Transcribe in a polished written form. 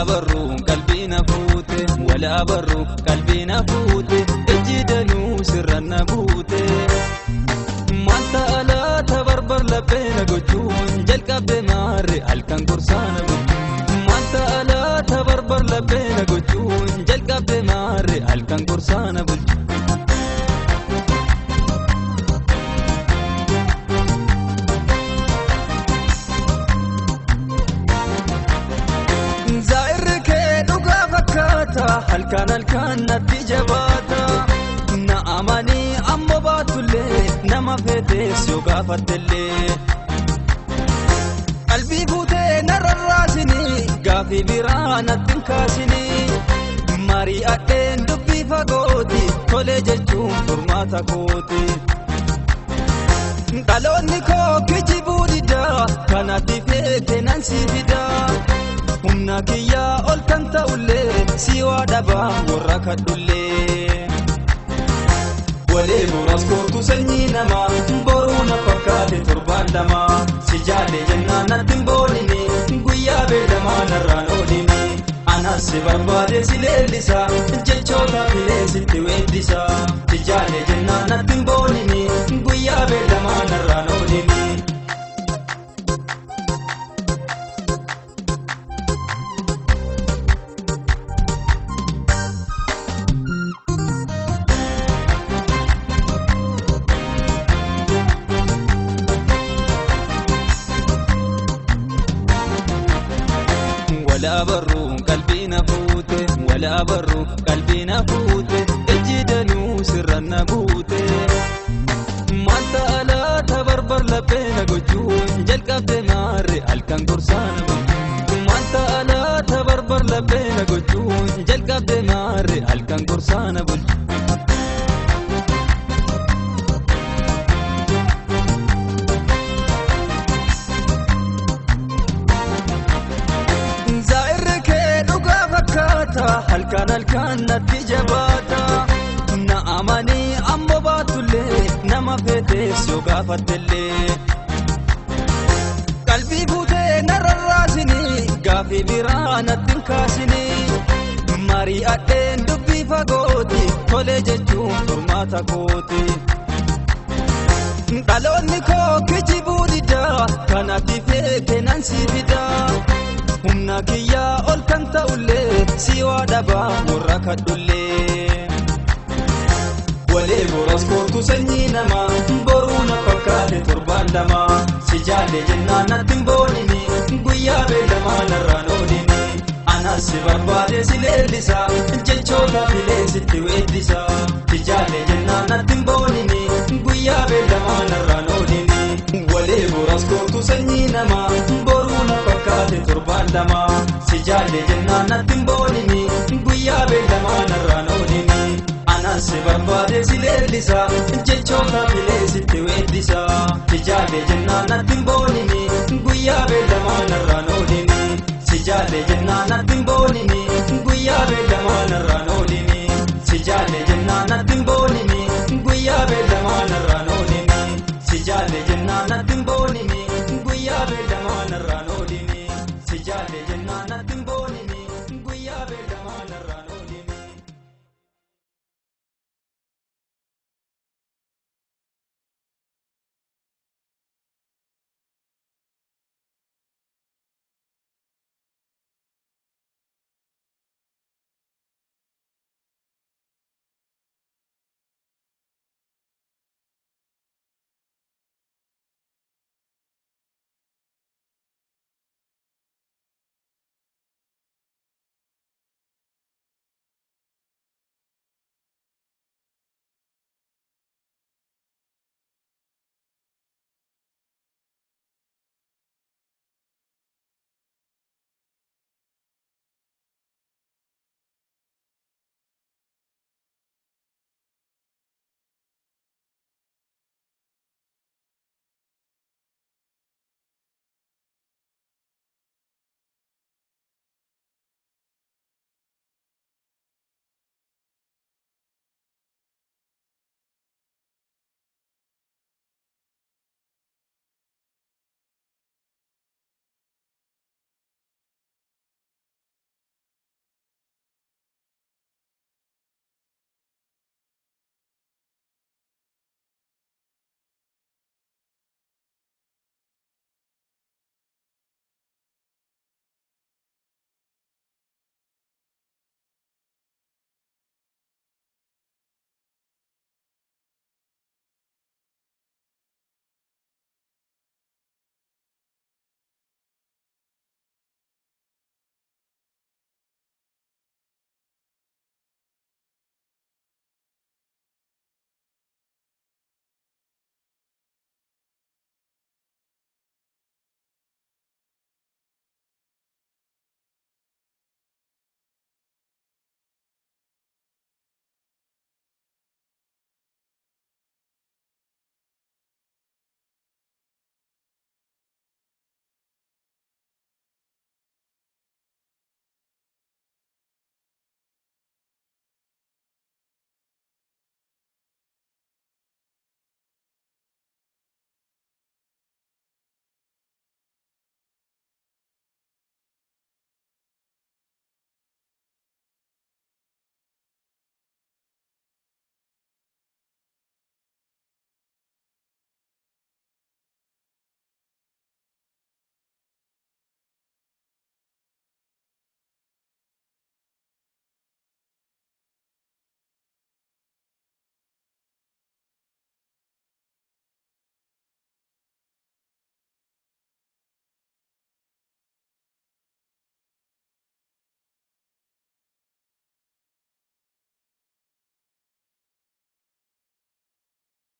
برو قلبي نفوت ولا برو قلبي نفوت اجدنو سر النبوت ما انت لا تبربر لبينا قجون جلق بمار الكن قرصان ما انت لا تبربر لبينا قجون جلق بمار الكن قرصان الكان نتيجباتا نأماني أمو باتولي نما فتيس يوقافت اللي قلبي بوتي نر الراسني قافي برانا تنكاسني ماري أدين دبي فقوتي كولي ججون فرماتا كوتي قالوني كو كجيبو ديدا كانت فيتي ننسي فيدا humna kiyya ol kan ta'ullee si waa dhabaa warra kadhullee walee boras kootu sanyii namaa boruu na fakkaate torbaan lamaa si jaalle jennaan natti hin boonine guyyaa beelamaa narraan oolini anas si barbaade si leellisa jechoota filee sitti weeddisa si jaalle jennaan natti hin boonine guyyaa beelamaa narraan oolini ولا برو قلبي نفوت ولا برو قلبي نفوت اجدنو سر النبوت ما انت لا تبربر لبينا قجون جلق بمار الكن قرصان ما انت لا تبربر لبينا قجون جلق بمار الكن قرصان الكان نتيجباتا نأماني أمو باتولي نما فتيس يوقافت اللي قلبي بوتي نر الراسني قافي برانا تنكاسني ماري أدين دبي فقوتي كولي ججون فرماتا كوتي قالوني كو كجيبو ديدا كانت فيتي ننسي فيدا humna kiyya ol kan ta'ullee si waa dhabaa warra kadhullee walee boras kootu sanyii namaa boruu na fakkaate torbaan lamaa si jaalle jennaan natti hin boonine guyyaa beelamaa narraan oolini anas si barbaade si leellisa jechoota filee sitti weeddisa si jaalle jennaan natti hin boonine guyyaa beelamaa narraan oolini walee boras kootu sanyii namaa boruu na fakkaate torbaan lamaa si jaalle jennaan natti hin boonine guyyaa beelamaa narraan oolini anas si barbaade si leellisa jechoota filee sitti weeddisa si jaalle jennaan natti hin boonine